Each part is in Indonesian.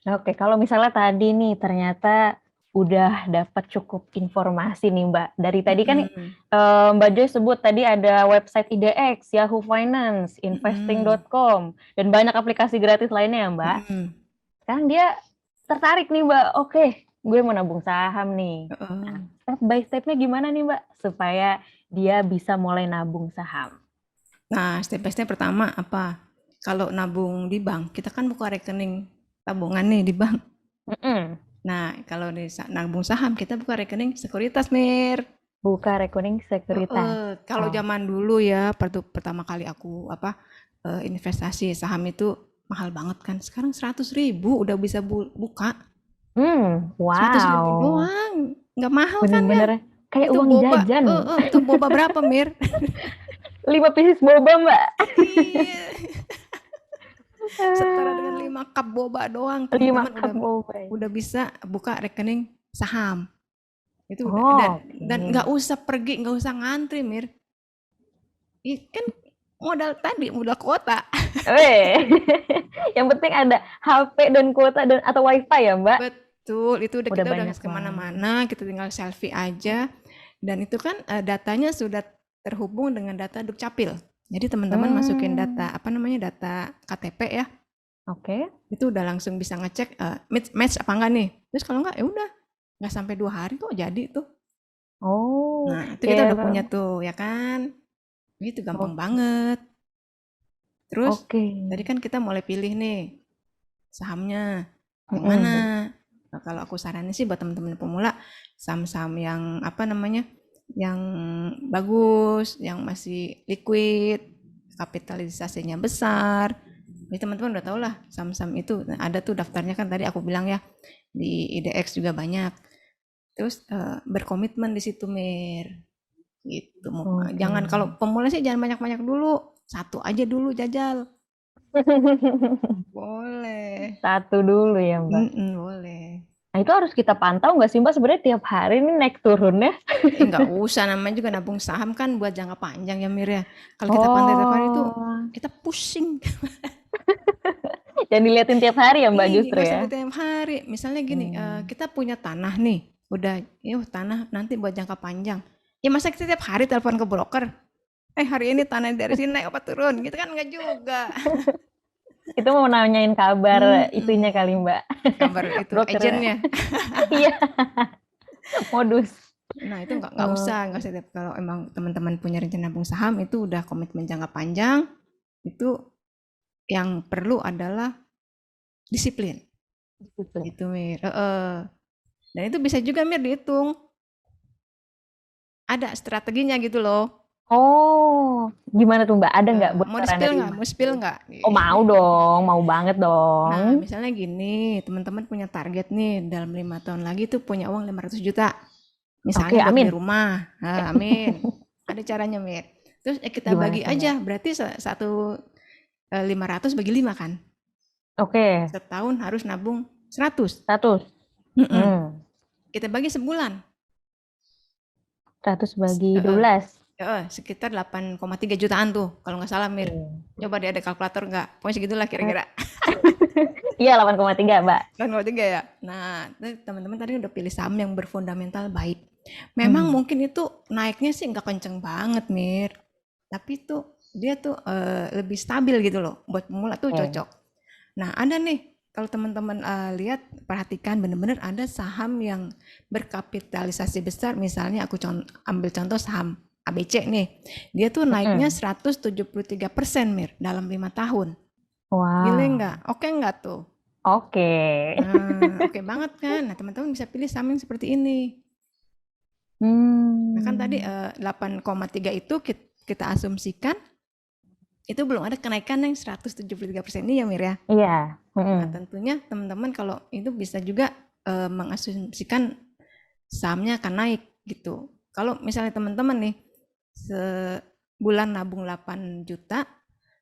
Oke, kalau misalnya tadi nih ternyata udah dapat cukup informasi nih Mbak. Dari tadi kan Mm-mm. Mbak Joy sebut tadi ada website IDX, Yahoo Finance, Mm-mm. investing.com, dan banyak aplikasi gratis lainnya ya Mbak. Mm-mm. Sekarang dia tertarik nih Mbak. Oke, gue mau nabung saham nih. Nah, Heeh. step by stepnya gimana nih Mbak? Supaya dia bisa mulai nabung saham. Nah, step by step pertama apa? Kalau nabung di bank, kita kan buka rekening tabungan nih di bank. Mm-mm. Nah, kalau di nabung saham, kita buka rekening sekuritas, Mir. Buka rekening sekuritas. Kalau Oh. zaman dulu ya, pertama kali aku investasi saham itu mahal banget kan. Sekarang 100.000 udah bisa buka. 100.000 Wow. doang, nggak mahal kan ya? Bener-bener kayak Itu uang boba, jajan. itu boba berapa, Mir? 5 pieces boba, Mbak. Iya, setara dengan 5 cup boba doang, 5 teman-teman cup boba. udah bisa buka rekening saham. Itu udah, dan Oh, nggak oke. usah pergi, nggak usah ngantri, Mir. Kan modal tadi, modal kuota. Weh. Yang penting ada HP dan kuota dan atau WiFi ya, Mbak. Betul, itu Udah kita udah banyak nggak banget. kemana-mana, kita tinggal selfie aja. Dan itu kan datanya sudah terhubung dengan data Dukcapil. Jadi teman-teman masukin data, Hmm, apa namanya, data KTP ya, oke. itu udah langsung bisa ngecek match apa enggak nih. Terus kalau enggak, ya udah, nggak sampai 2 hari kok jadi tuh. Oh, Nah, itu kita ya. udah punya tuh, ya kan? Itu gampang Oke. banget. Terus Oke. tadi kan kita mulai pilih nih sahamnya yang mana. Mm-mm. Nah, kalau aku saranin sih buat teman-teman pemula, saham-saham yang apa namanya, yang bagus, yang masih liquid, kapitalisasinya besar. Jadi teman-teman udah tau lah saham-saham itu. Nah, ada tuh daftarnya kan tadi aku bilang ya, di IDX juga banyak. Terus berkomitmen di situ, Mir. Gitu. Oke. Jangan, kalau pemula sih jangan banyak-banyak dulu. Satu aja dulu jajal. Boleh. Satu dulu ya, Mbak. Mm-mm, boleh. Nah, itu harus kita pantau nggak sih, Mbak? Sebenarnya tiap hari ini naik turunnya. Nggak usah, namanya juga nabung saham kan buat jangka panjang ya, Mir ya. Kalau kita pantau tiap hari itu Oh, kita pusing. jangan diliatin tiap hari ya Mbak Ih, justru nggak usah ya. tiap hari. Misalnya gini, Hmm. kita punya tanah nih, udah, yuk tanah nanti buat jangka panjang. Ya masa kita tiap hari telepon ke broker? Hari ini tanah dari sini naik apa turun? Gitu kan nggak juga. Itu mau nanyain kabar itunya kali Mm-mm. Mbak. Kabar itu Broker. agentnya. Iya, modus. Nah itu nggak usah tiap, kalau emang teman-teman punya rencana nabung saham itu udah komitmen jangka panjang, itu yang perlu adalah disiplin. Gitu. Gitu, Mir. Dan itu bisa juga, Mir, dihitung. Ada strateginya gitu loh. Oh, gimana tuh Mbak? Ada nggak Mau bocoran di-spill dari nggak? Mbak Mau spill Joy? nggak? Oh mau dong, mau banget Nah, dong. misalnya gini, teman-teman punya target nih, dalam 5 tahun lagi tuh punya uang 500 juta. Oke, Misalnya buat beli amin. rumah. Nah, amin. Ada caranya, Mir. Terus kita Gimana bagi tuh Mbak? aja, berarti satu 500 bagi 5 kan? Oke, Setahun harus nabung 100. 100. Mm-mm. Hmm, Kita bagi sebulan. 100 bagi Heeh. 12. Sekitar 8,3 jutaan tuh, kalau nggak salah, Mir. Oke. Coba deh ada kalkulator nggak? Pokoknya segitulah Eh, kira-kira. Iya, 8,3 Mbak. 8,3 ya? Nah, teman-teman tadi udah pilih saham yang berfundamental baik. Memang Hmm. mungkin itu naiknya sih nggak kenceng banget, Mir. Tapi tuh dia tuh lebih stabil gitu loh. Buat pemula tuh Oke. cocok. Nah, ada nih, kalau teman-teman lihat, perhatikan bener-bener ada saham yang berkapitalisasi besar. Misalnya aku ambil contoh saham ABC nih. Dia tuh naiknya Mm-mm. 173%, Mir, dalam 5 tahun. Gile nggak? Wow. Oke nggak tuh? Oke. Nah, oke banget kan? Nah, teman-teman bisa pilih saham yang seperti ini. Nah, kan tadi Hmm. 8,3 itu kita asumsikan itu belum ada kenaikan yang 173% ini ya, Mir ya. Iya. Nah, Mm-mm. tentunya teman-teman kalau itu bisa juga mengasumsikan sahamnya akan naik gitu. Kalau misalnya teman-teman nih sebulan nabung 8 juta,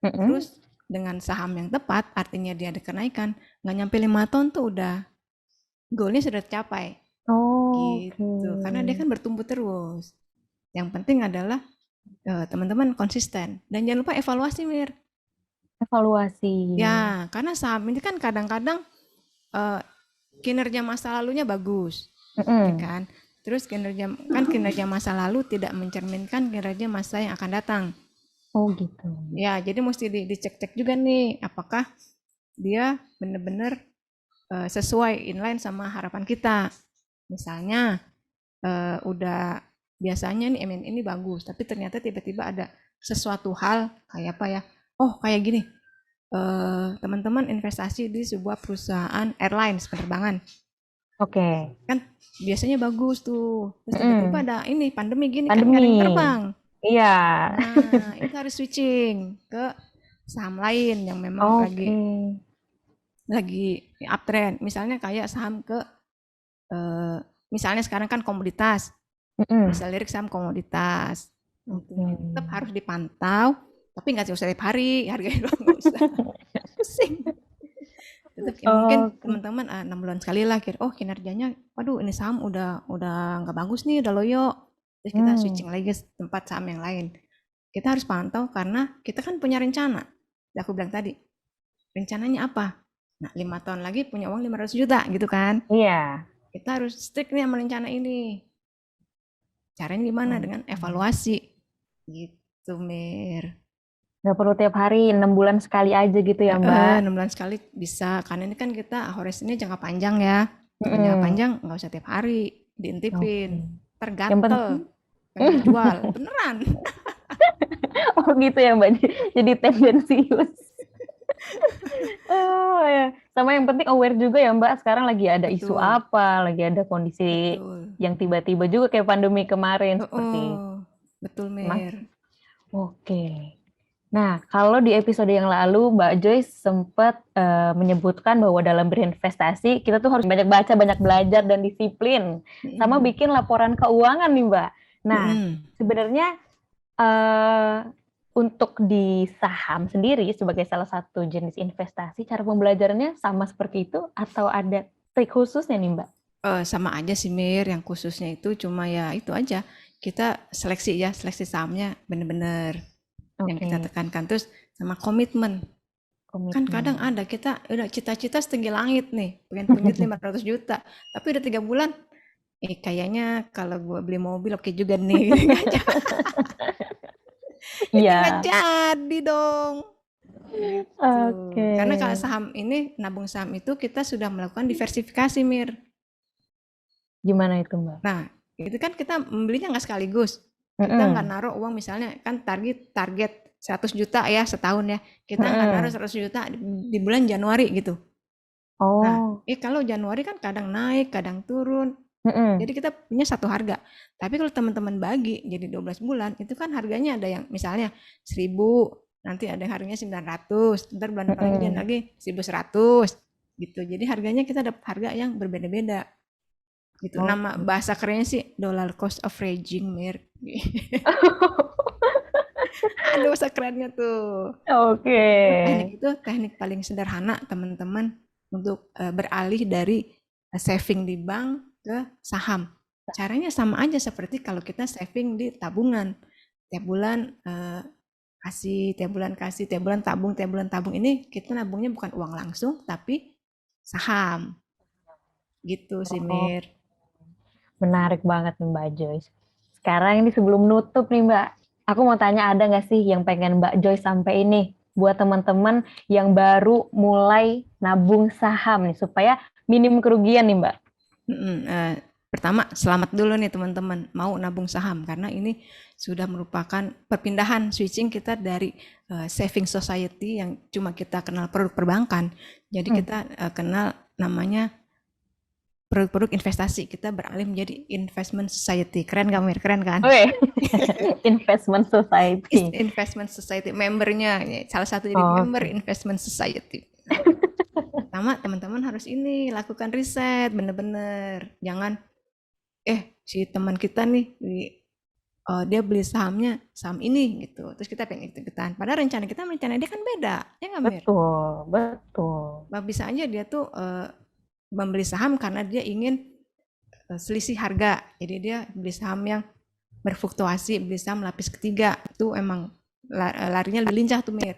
Mm-mm. terus dengan saham yang tepat, artinya dia ada kenaikan, nggak nyampe 5 tahun tuh udah goalnya sudah tercapai Oke. gitu. Karena dia kan bertumbuh terus. Yang penting adalah teman-teman konsisten dan jangan lupa evaluasi, Mir. Evaluasi. Ya, karena saham ini kan kadang-kadang eh, kinerja masa lalunya bagus, ya Mm-mm. kan? Terus kinerja masa lalu tidak mencerminkan kinerja masa yang akan datang. Oh gitu. Ya, jadi mesti dicek-cek juga nih, apakah dia benar-benar sesuai inline sama harapan kita. Misalnya udah biasanya nih MN ini bagus, tapi ternyata tiba-tiba ada sesuatu hal kayak apa ya? Oh, kayak gini. Teman-teman investasi di sebuah perusahaan airlines penerbangan. Oke. Kan biasanya bagus tuh. Terus tiba-tiba Mm-mm. ada ini pandemi gini kan nggak Pandemi. ada yang terbang. Iya. Nah, itu harus switching ke saham lain yang memang Oke. lagi uptrend. Misalnya kayak saham ke eh, misalnya sekarang kan komoditas. Mm-mm. Bisa lirik saham komoditas. Gitu. Oke. Tetap harus dipantau, tapi nggak usah tiap hari harganya doang nggak usah pusing. Tetap ya mungkin Oke. teman-teman 6 bulan sekali lah oh kinerjanya, waduh ini saham udah nggak bagus nih, udah loyo. Terus kita Hmm. switching lagi ke tempat saham yang lain. Kita harus pantau karena kita kan punya rencana. Aku bilang tadi, rencananya apa? Nah, 5 tahun lagi punya uang 500 juta gitu kan. Iya. Kita harus strict nih sama rencana ini. Caranya gimana? Dengan Oke. evaluasi. Gitu, Mir. Nggak perlu tiap hari, 6 bulan sekali aja gitu ya, Mbak. 6 bulan sekali bisa. Karena ini kan kita horizonnya jangka panjang ya. Kalau jangka Mm-mm. panjang nggak usah tiap hari Oke. diintipin. Yang penting, Tergantel. Pengen dijual. Beneran. oh gitu ya, Mbak. Jadi tendensius. Oh ya. Sama yang penting aware juga ya, Mbak. Sekarang lagi ada isu Betul. apa, lagi ada kondisi Betul. yang tiba-tiba juga kayak pandemi kemarin seperti Oh, betul, Mas. Mir. Oke. Nah, kalau di episode yang lalu Mbak Joyce sempat menyebutkan bahwa dalam berinvestasi kita tuh harus banyak baca, banyak belajar dan disiplin, sama Mm-mm. bikin laporan keuangan nih Mbak. Nah, Mm-mm. sebenarnya eh, untuk di saham sendiri sebagai salah satu jenis investasi, cara pembelajarannya sama seperti itu atau ada trik khususnya nih Mbak? Sama aja sih Mir, yang khususnya itu cuma ya itu aja. Kita seleksi ya, seleksi sahamnya bener-bener yang kita Oke, tekankan. Terus sama komitmen. Kan kadang komitmen. ada kita udah cita-cita setinggi langit nih, pengen punya 500 juta. Tapi udah 3 bulan, kayaknya kalau gue beli mobil oke juga nih. Itu nggak Iya, jadi dong. Gitu. oke. Karena kalau saham ini, nabung saham itu kita sudah melakukan diversifikasi, Mir. Gimana itu Mbak? Nah, itu kan kita membelinya nggak sekaligus. Kita nggak Mm-mm. naruh uang misalnya kan target 100 juta ya setahun ya. Kita nggak naruh Mm-mm. 100 juta di bulan Januari gitu. Nah, Oh, kalau Januari kan kadang naik, kadang turun. mm-mm. Jadi kita punya satu harga. Tapi kalau teman-teman bagi jadi 12 bulan, itu kan harganya ada yang misalnya 1000, nanti ada yang harganya 900, ntar bulan depan lagi dia Mm-mm. lagi 1100 gitu. Jadi harganya kita dapat harga yang berbeda-beda gitu. Nama Oke. bahasa kerennya sih dollar cost averaging, Mir. Ada bahasa kerennya tuh. Oke. Nah, teknik itu teknik paling sederhana teman-teman untuk beralih dari saving di bank ke saham. Caranya sama aja seperti kalau kita saving di tabungan. Tiap bulan kasih, tiap bulan kasih, tiap bulan tabung. Ini kita nabungnya bukan uang langsung tapi saham. Gitu sih, Oh, Mir. menarik banget nih Mbak Joyce. Sekarang ini sebelum nutup nih Mbak, aku mau tanya ada nggak sih yang pengen Mbak Joyce sampai ini buat teman-teman yang baru mulai nabung saham nih supaya minim kerugian nih Mbak. Pertama, selamat dulu nih teman-teman mau nabung saham karena ini sudah merupakan perpindahan switching kita dari saving society yang cuma kita kenal produk perbankan. Jadi Hmm. kita kenal namanya produk-produk investasi. Kita beralih menjadi investment society. Keren gak Mir? Keren kan? Oke, Investment Society. Investment society membernya salah satu jadi member Oke. investment society. Pertama teman-teman harus ini lakukan riset bener-bener. Jangan si teman kita nih dia beli sahamnya saham ini gitu terus kita pengen ikutan padahal rencana dia kan beda ya nggak Mir. Betul, betul. Bisa aja dia tuh membeli saham karena dia ingin selisih harga jadi dia beli saham yang berfluktuasi beli saham lapis ketiga itu emang larinya lebih lincah tuh Mir.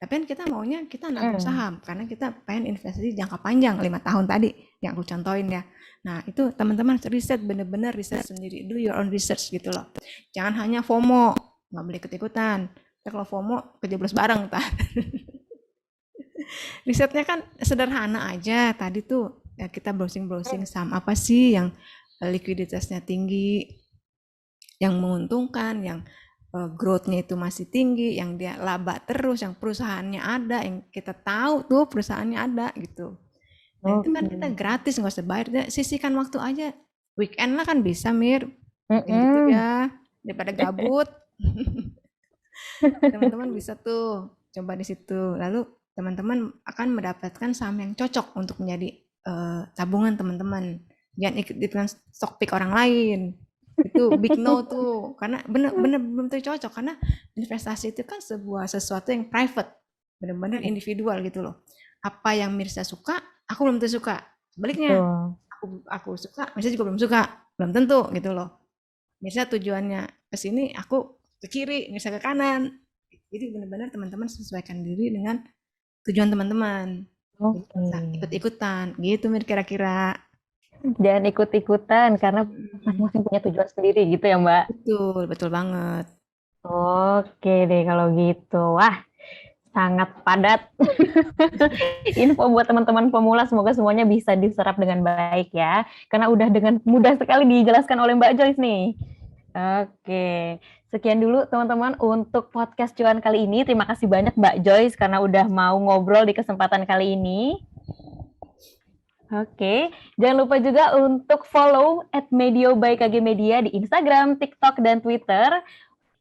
Tapi kan kita maunya kita nabung Mm. saham karena kita pengen investasi jangka panjang 5 tahun tadi yang aku contohin ya. Nah, itu teman-teman riset, bener-bener riset sendiri, do your own research gitu loh. Jangan hanya FOMO, nggak boleh ikut-ikutan. Ntar kalau FOMO kejeblos bareng ntar. Risetnya kan sederhana aja. Tadi tuh ya kita browsing-browsing saham apa sih yang likuiditasnya tinggi, yang menguntungkan, yang growth-nya itu masih tinggi, yang dia laba terus, yang perusahaannya ada, yang kita tahu tuh perusahaannya ada gitu. Dan itu kan kita Oke. gratis, nggak usah bayar. Sisihkan waktu aja. Weekend lah kan bisa, Mir. Yang gitu Mm-mm. ya. Daripada gabut, teman-teman bisa tuh coba di situ. Lalu teman-teman akan mendapatkan saham yang cocok untuk menjadi tabungan teman-teman. Jangan ikut-ikutan stock pick orang lain. Itu big no tuh. Karena bener-bener belum tentu cocok. Karena investasi itu kan sebuah sesuatu yang private. Bener-bener individual gitu loh. Apa yang Mirsa suka, aku belum tentu suka. Sebaliknya, Betul. aku suka, Mirsa juga belum suka. Belum tentu gitu loh. Mirsa tujuannya ke sini, aku ke kiri, Mirsa ke kanan. Jadi benar-benar teman-teman sesuaikan diri dengan tujuan teman-teman. Jadi nggak Oke. usah ikut-ikutan. Gitu Mir kira-kira. Jangan ikut-ikutan karena masing-masing punya tujuan sendiri gitu ya, Mbak. Betul, betul banget. Oke deh kalau gitu. Wah, sangat padat info buat teman-teman pemula. Semoga semuanya bisa diserap dengan baik ya. Karena udah dengan mudah sekali dijelaskan oleh Mbak Joyce nih. Oke, sekian dulu teman-teman untuk podcast cuan kali ini. Terima kasih banyak Mbak Joyce karena udah mau ngobrol di kesempatan kali ini. Oke, jangan lupa juga untuk follow @medio by KG Media di Instagram, TikTok, dan Twitter.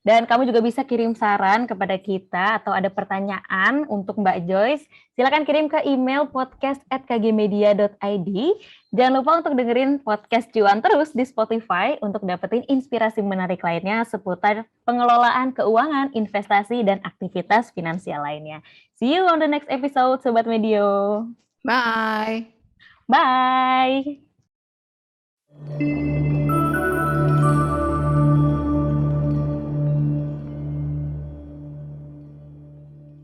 Dan kamu juga bisa kirim saran kepada kita atau ada pertanyaan untuk Mbak Joyce. Silakan kirim ke email podcast@kgmedia.id. Jangan lupa untuk dengerin podcast Cuan terus di Spotify untuk dapetin inspirasi menarik lainnya seputar pengelolaan keuangan, investasi, dan aktivitas finansial lainnya. See you on the next episode, Sobat Medio. Bye. Bye!